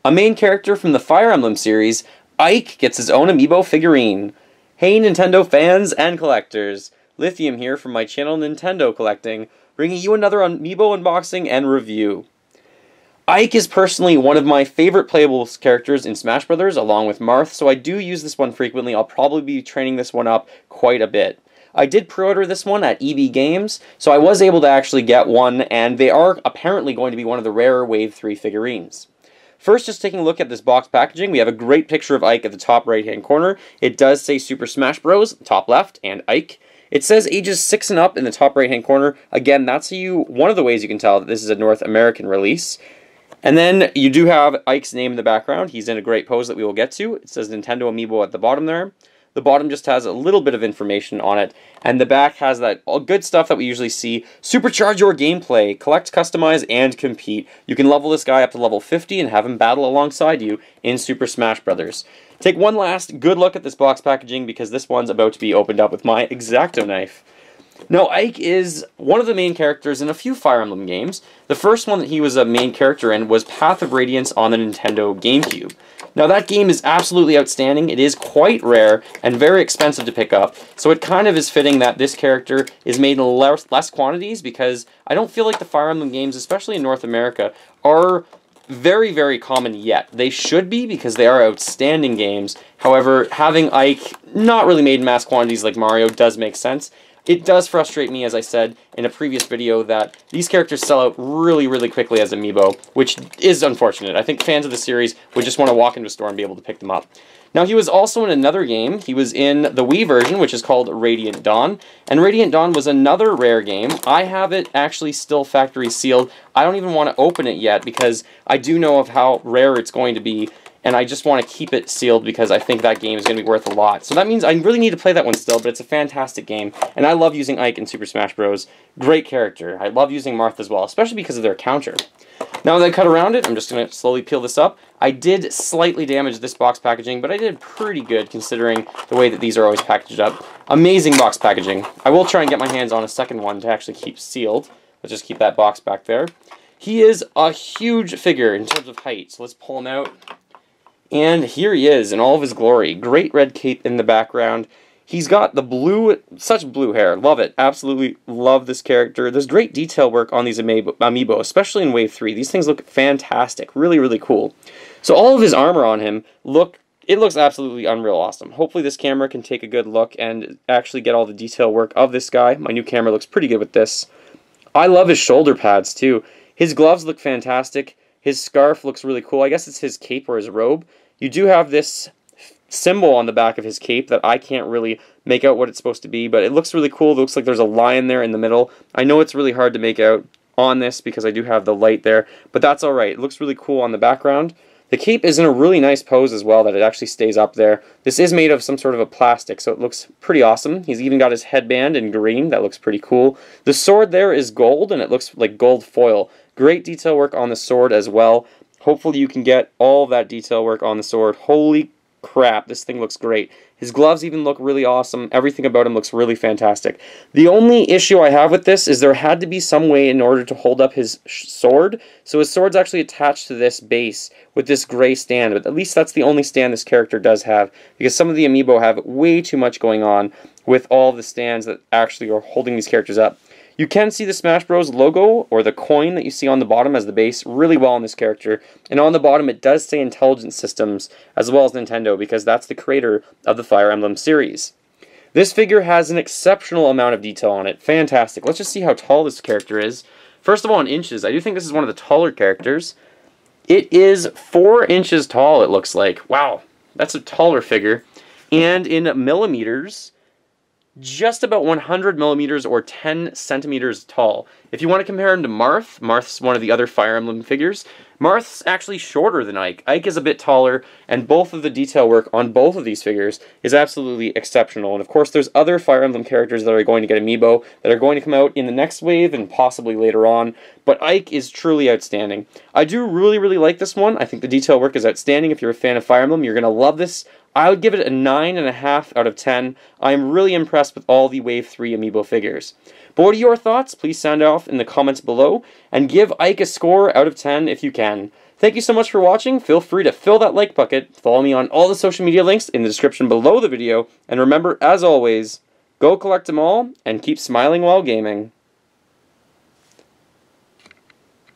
A main character from the Fire Emblem series, Ike gets his own Amiibo figurine. Hey Nintendo fans and collectors, Lithium here from my channel Nintendo Collecting, bringing you another Amiibo unboxing and review. Ike is personally one of my favorite playable characters in Smash Bros. Along with Marth, so I do use this one frequently. I'll probably be training this one up quite a bit. I did pre-order this one at EB Games, so I was able to actually get one, and they are apparently going to be one of the rarer Wave 3 figurines. First, just taking a look at this box packaging, we have a great picture of Ike at the top right-hand corner. It does say Super Smash Bros. Top left, and Ike. It says ages 6 and up in the top right-hand corner. Again, that's one of the ways you can tell that this is a North American release. And then you do have Ike's name in the background. He's in a great pose that we will get to. It says Nintendo Amiibo at the bottom there. The bottom just has a little bit of information on it, and the back has that good stuff that we usually see. Supercharge your gameplay, collect, customize, and compete. You can level this guy up to level 50 and have him battle alongside you in Super Smash Bros. Take one last good look at this box packaging because this one's about to be opened up with my X-Acto knife. Now, Ike is one of the main characters in a few Fire Emblem games. The first one that he was a main character in was Path of Radiance on the Nintendo GameCube. Now, that game is absolutely outstanding. It is quite rare and very expensive to pick up, so it kind of is fitting that this character is made in less quantities because I don't feel like the Fire Emblem games, especially in North America, are very, very common yet. They should be because they are outstanding games. However, having Ike not really made in mass quantities like Mario does make sense. It does frustrate me, as I said in a previous video, that these characters sell out really, really quickly as Amiibo, which is unfortunate. I think fans of the series would just want to walk into a store and be able to pick them up. Now, he was also in another game. He was in the Wii version, which is called Radiant Dawn, and Radiant Dawn was another rare game. I have it actually still factory sealed. I don't even want to open it yet because I do know of how rare it's going to be, and I just want to keep it sealed because I think that game is going to be worth a lot. So that means I really need to play that one still, but it's a fantastic game, and I love using Ike in Super Smash Bros. Great character. I love using Marth as well, especially because of their counter. Now that I cut around it, I'm just going to slowly peel this up. I did slightly damage this box packaging, but I did pretty good considering the way that these are always packaged up. Amazing box packaging. I will try and get my hands on a second one to actually keep sealed. Let's just keep that box back there. He is a huge figure in terms of height, so let's pull him out. And here he is in all of his glory. Great red cape in the background. He's got the such blue hair. Love it. Absolutely love this character. There's great detail work on these Amiibo, especially in Wave 3. These things look fantastic. Really, really cool. So all of his armor on him, it looks absolutely unreal awesome. Hopefully this camera can take a good look and actually get all the detail work of this guy. My new camera looks pretty good with this. I love his shoulder pads too. His gloves look fantastic. His scarf looks really cool. I guess it's his cape or his robe. You do have this symbol on the back of his cape that I can't really make out what it's supposed to be, but it looks really cool. It looks like there's a lion there in the middle. I know it's really hard to make out on this because I do have the light there, but that's alright. It looks really cool on the background. The cape is in a really nice pose as well, that it actually stays up there. This is made of some sort of a plastic, so it looks pretty awesome. He's even got his headband in green. That looks pretty cool. The sword there is gold, and it looks like gold foil. Great detail work on the sword as well. Hopefully you can get all of that detail work on the sword. Holy crap, this thing looks great. His gloves even look really awesome. Everything about him looks really fantastic. The only issue I have with this is there had to be some way in order to hold up his sword. So his sword's actually attached to this base with this gray stand, but at least that's the only stand this character does have, because some of the Amiibo have way too much going on with all the stands that actually are holding these characters up. You can see the Smash Bros. Logo, or the coin that you see on the bottom as the base, really well on this character. And on the bottom it does say Intelligent Systems, as well as Nintendo, because that's the creator of the Fire Emblem series. This figure has an exceptional amount of detail on it. Fantastic. Let's just see how tall this character is. First of all, in inches, I do think this is one of the taller characters. It is 4 inches tall, it looks like. Wow, that's a taller figure. And in millimeters, just about 100 millimeters or 10 centimeters tall. If you want to compare him to Marth, Marth's one of the other Fire Emblem figures. Marth's actually shorter than Ike. Ike is a bit taller, and both of the detail work on both of these figures is absolutely exceptional. And of course, there's other Fire Emblem characters that are going to get Amiibo that are going to come out in the next wave and possibly later on, but Ike is truly outstanding. I do really, really like this one. I think the detail work is outstanding. If you're a fan of Fire Emblem, you're going to love this. I would give it a 9.5 out of 10. I am really impressed with all the Wave 3 Amiibo figures. But what are your thoughts? Please sound off in the comments below, and give Ike a score out of 10 if you can. Thank you so much for watching. Feel free to fill that like bucket. Follow me on all the social media links in the description below the video. And remember, as always, go collect them all and keep smiling while gaming.